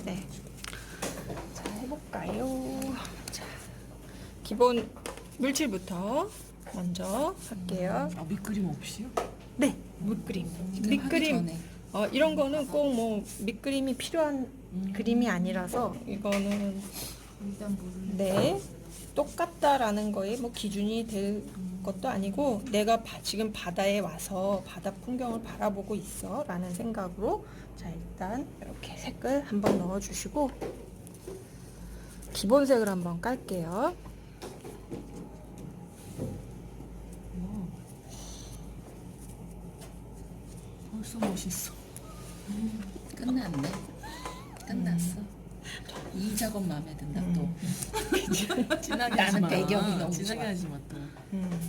네. 자, 해볼까요? 자, 기본 물칠부터 먼저 할게요. 밑그림 없이요? 네, 밑그림. 밑그림. 이런 거는 꼭 뭐 밑그림이 필요한 그림이 아니라서 이거는 일단 물을 네 똑같다라는 거에 뭐 기준이 될 것도 아니고 내가 지금 바다에 와서 바다 풍경을 바라보고 있어 라는 생각으로 자 일단 이렇게 색을 한번 넣어주시고 기본색을 한번 깔게요. 벌써 멋있어. 끝났네. 끝났어. 이 작업 마음에 든다 또. 진하게 나는 하지 마. 배경이 너무 진하게 좋아. 하지 마 또.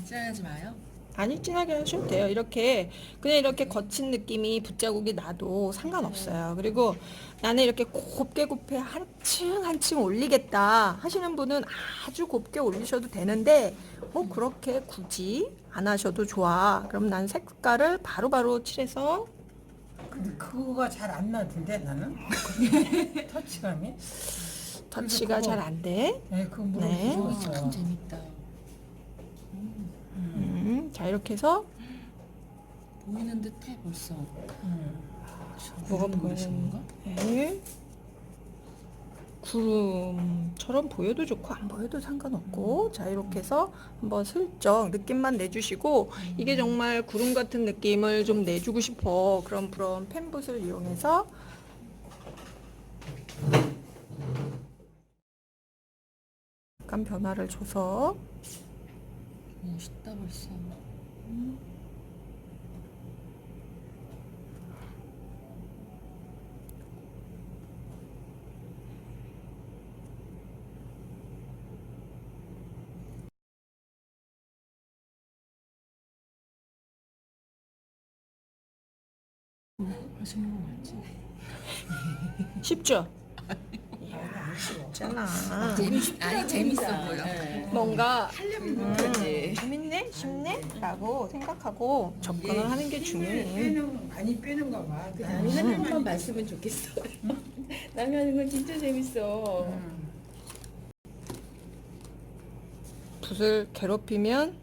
짠하지 마요. 아니 진하게 하셔도 돼요. 이렇게 그냥 이렇게 거친 느낌이 붓자국이 나도 상관없어요. 그리고 나는 이렇게 곱게 한층 한층 올리겠다 하시는 분은 아주 곱게 올리셔도 되는데 뭐 그렇게 굳이 안 하셔도 좋아. 그럼 난 색깔을 바로바로 칠해서 근데 그거가 잘 안 나던데 나는 터치감이. 터치가 잘 안 돼. 네, 그거 네. 물어보고 참 있어요. 재밌다. 자 이렇게 해서 보이는 듯해 벌써. 뭐가 구름 그리시는 보이는 건가? 네. 구름처럼 보여도 좋고 안 보여도 상관없고 자 이렇게 해서 한번 슬쩍 느낌만 내주시고 이게 정말 구름 같은 느낌을 좀 내주고 싶어 그럼 펜붓을 이용해서 약간 변화를 줘서 멋있다 벌써. 하시는 거 맞지? 쉽죠? 이야 쉽잖아 아니 재밌어 보여. 뭔가 그렇지. 재밌네? 쉽네? 라고 생각하고 접근을 하는 게 중요해 많이 빼는가 봐. 남이 하는 것만 봤으면 좋겠어. 남이 하는 건 진짜 재밌어. 붓을 괴롭히면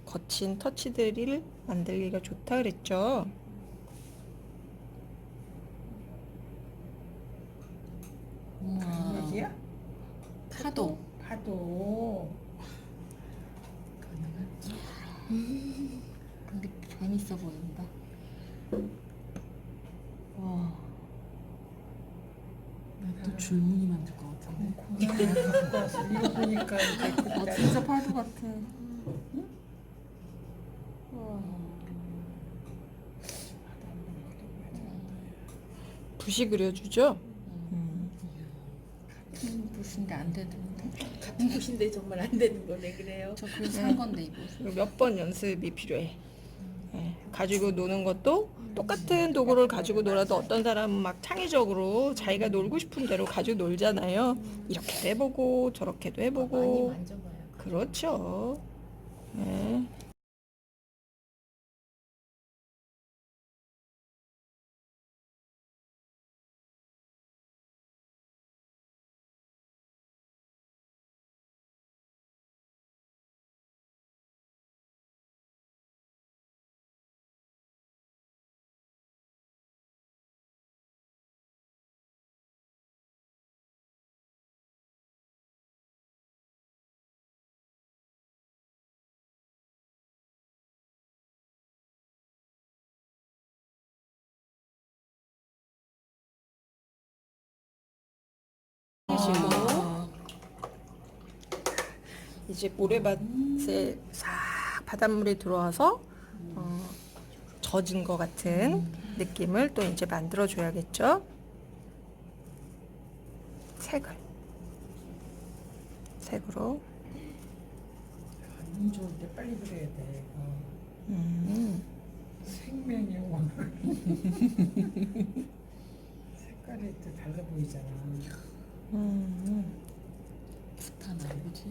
거친 터치들을 만들기가 좋다 그랬죠. 우와. 얘기야? 파도. 파도. 근데 재밌어 보인다. 와. 또 줄무늬 만들 것 같은데. 이거 보니까 이렇게 진짜 파도 같아. 붓이 그려주죠. 같은 붓인데 안 되던데. 같은 곳인데 정말 안 되는 거네 그래요. 저 그래서 산 건데 이거. 몇 번 연습이 필요해. 예, 가지고 노는 것도 똑같은 도구를 가지고 놀아도 어떤 사람은 막 창의적으로 자기가 놀고 싶은 대로 가지고 놀잖아요. 이렇게도 해보고 저렇게도 많이 해보고. 만져봐요. 그렇죠. 예. 아. 이제 모래밭에 싹 바닷물이 들어와서 젖은 것 같은 느낌을 또 이제 만들어 줘야겠죠. 색으로 안 좋은데 빨리 그려야 돼. 생명이 오늘 색깔이 또 달라 보이잖아. 붓하나 그지?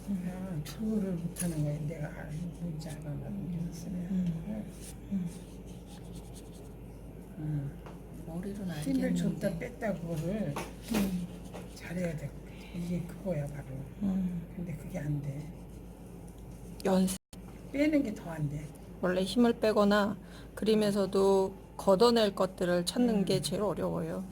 그냥 투를 못하는 거야. 내가 뭔지 알아. 나 모르겠어요. 와 머리로는 힘을 줬다 알겠는데. 뺐다 그거를 잘해야 돼. 이게 그거야 바로. 근데 그게 안 돼. 연습. 빼는 게 더 안 돼. 원래 힘을 빼거나 그림에서도 걷어낼 것들을 찾는 게 제일 어려워요.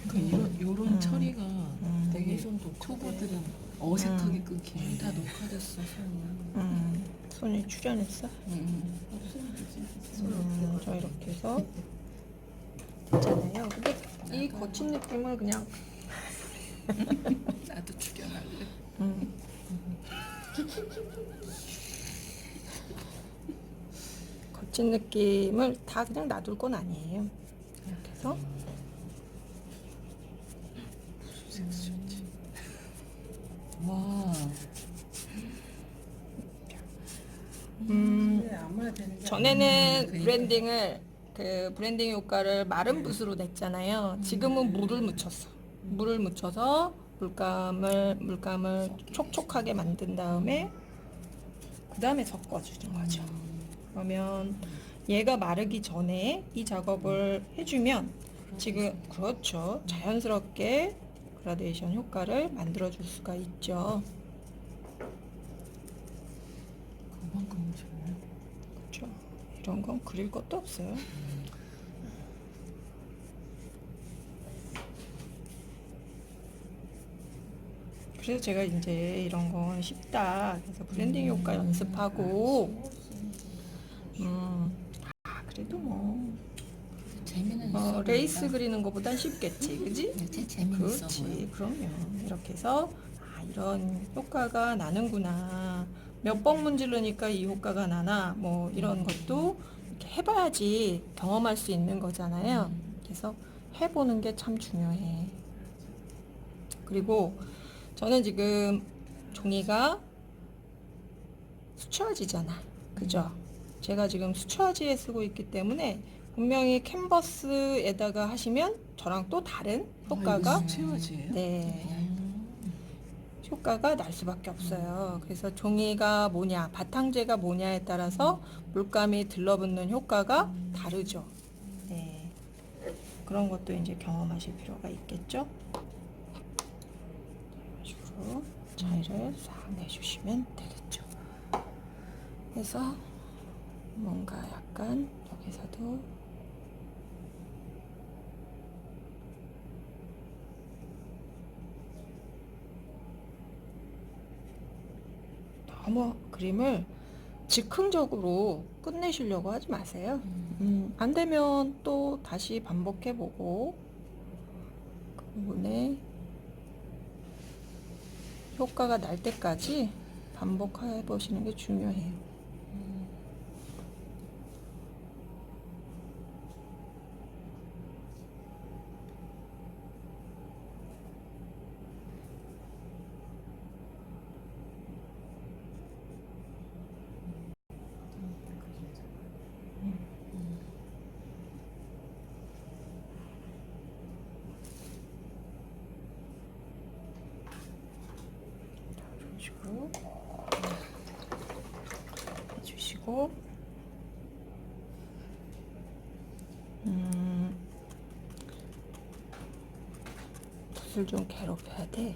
그러니까 요런 처리가 되게 손도 초보들은 어색하게 끊기는 다 녹화됐어 손이. 손이 출연했어? 저 이렇게 해서 됐잖아요. 근데 이 거친 느낌을 그냥 나도 죽여놔래. 거친 느낌을 다 그냥 놔둘 건 아니에요. 이렇게 해서 와. 근데 아무나 되는 게 전에는 브랜딩을 그 브랜딩 효과를 마른 붓으로 냈잖아요. 지금은 물을 묻혔어. 물을 묻혀서 물감을 촉촉하게 만든 다음에 그 다음에 섞어주는 거죠. 그러면 얘가 마르기 전에 이 작업을 해주면 지금 그렇죠. 자연스럽게 그라데이션 효과를 만들어줄 수가 있죠. 그만큼 오셨네. 그렇죠. 이런 건 그릴 것도 없어요. 그래서 제가 이제 이런 건 쉽다. 그래서 브랜딩 효과 연습하고, 그래도 뭐, 재미는 있어. 레이스 그리는 것보단 쉽겠지, 그지? 제 재미는 있어 보여. 그렇지, 그럼요. 이렇게 해서, 이런 효과가 나는구나. 몇 번 문지르니까 이 효과가 나나, 뭐, 이런 것도 이렇게 해봐야지 경험할 수 있는 거잖아요. 그래서 해보는 게 참 중요해. 그리고 저는 지금 종이가 수채화지잖아. 그죠? 제가 지금 수채화지에 쓰고 있기 때문에 분명히 캔버스에다가 하시면 저랑 또 다른 효과가 수채화지예요? 네. 효과가 날 수밖에 없어요. 그래서 종이가 뭐냐, 바탕재가 뭐냐에 따라서 물감이 들러붙는 효과가 다르죠. 네. 그런 것도 이제 경험하실 필요가 있겠죠. 이런 식으로 차이를 싹 내주시면 되겠죠. 그래서 뭔가 약간 여기서도 너무 그림을 즉흥적으로 끝내시려고 하지 마세요. 안 되면 또 다시 반복해보고 그 부분에 효과가 날 때까지 반복해 보시는 게 중요해요. 이런 식으로 해주시고 붓을 좀 괴롭혀야 돼.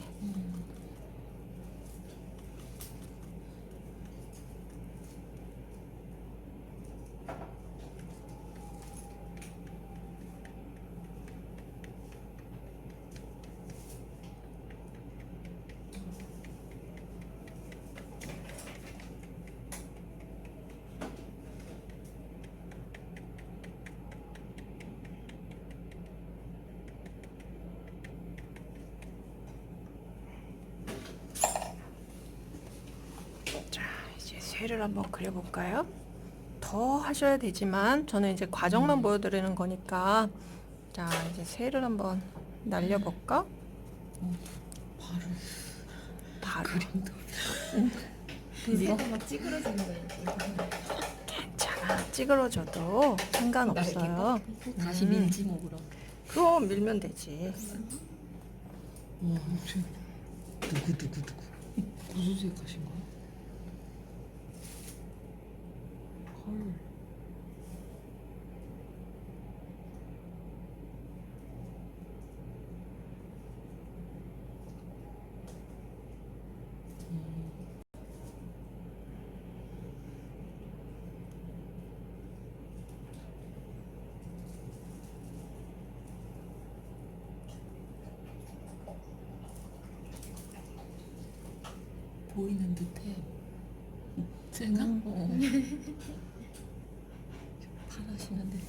자, 이제 쇠를 한번 그려볼까요? 더 하셔야 되지만 저는 이제 과정만 보여드리는 거니까 자, 이제 쇠를 한번 날려볼까? 바로 쇠가 막 찌그러지는 거예요. 괜찮아. 찌그러져도 상관없어요. 다시 밀지 뭐 그럼. 그럼 밀면 되지. 와, 혹시 누구. 무슨 색 하신 거야? 컬러. 보이는 듯해요. 제가 바라시는데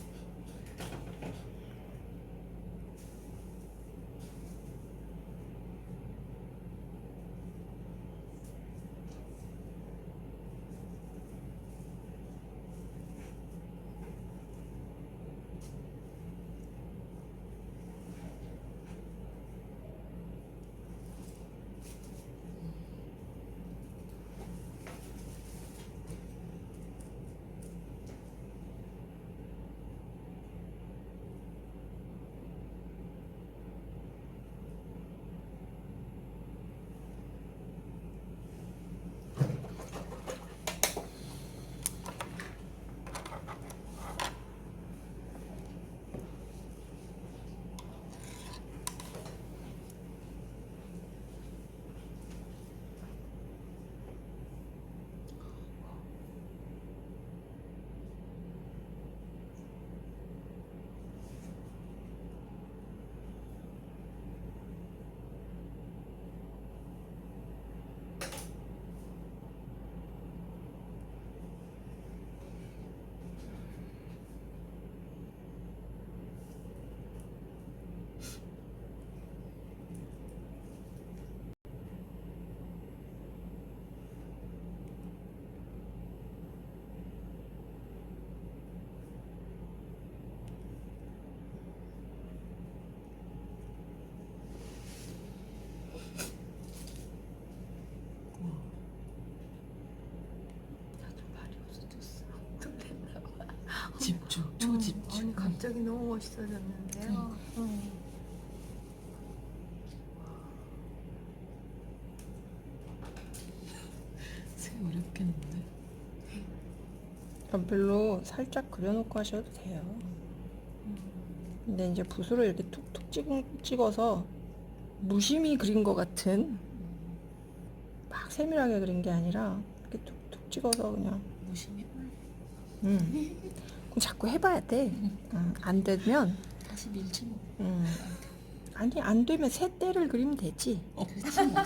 집중, 초집중. 아니 갑자기 너무 멋있어졌는데요. 색 어렵겠는데? 연필로 살짝 그려놓고 하셔도 돼요. 근데 이제 붓으로 이렇게 툭툭 찍어서 무심히 그린 것 같은, 막 세밀하게 그린 게 아니라 이렇게 툭툭 찍어서 그냥 무심히 그럼 자꾸 해봐야 돼. 안 되면 다시 밀지 뭐. 아니 안 되면 새 떼를 그리면 되지. 그렇지 뭐.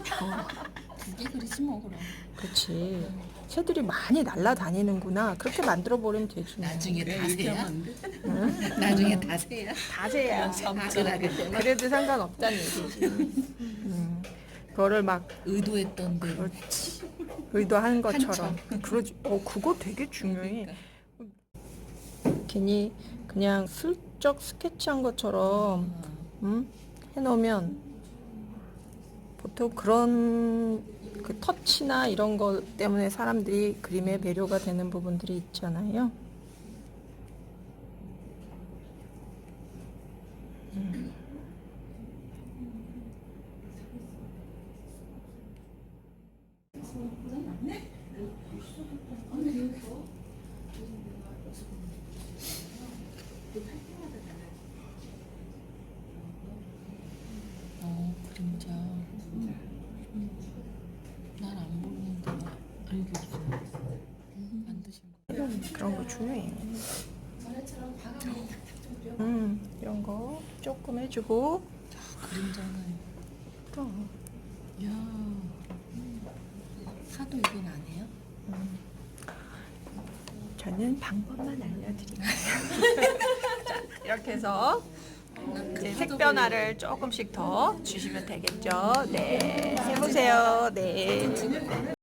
두개 그리지 뭐 그럼. 그렇지. 새들이 많이 날아다니는구나. 그렇게 만들어 버리면 되지. 뭐. 나중에 다 새야. 안 돼? 나중에 다 새야. 다 새야. 악을하게 되면. 그래도 상관없다는 얘기지. 그거를 막 의도했던 대로. 그렇지. 의도하는 것처럼. 그러지. 그거 되게 중요해. 괜히 그냥 슬쩍 스케치한 것처럼 해놓으면 보통 그런 그 터치나 이런 것 때문에 사람들이 그림에 매료가 되는 부분들이 있잖아요. 그림자. 날 안 보이는데 알겠어. 만드신 거. 그런 거 중요해. 이런 거 조금 해주고. 그림자는 그럼. 야, 하도 이건 안 해요? 저는 방법만 알려드릴게요. 자, 이렇게 해서 이제 색 변화를 조금씩 더 주시면 되겠죠. 네, 해보세요. 네.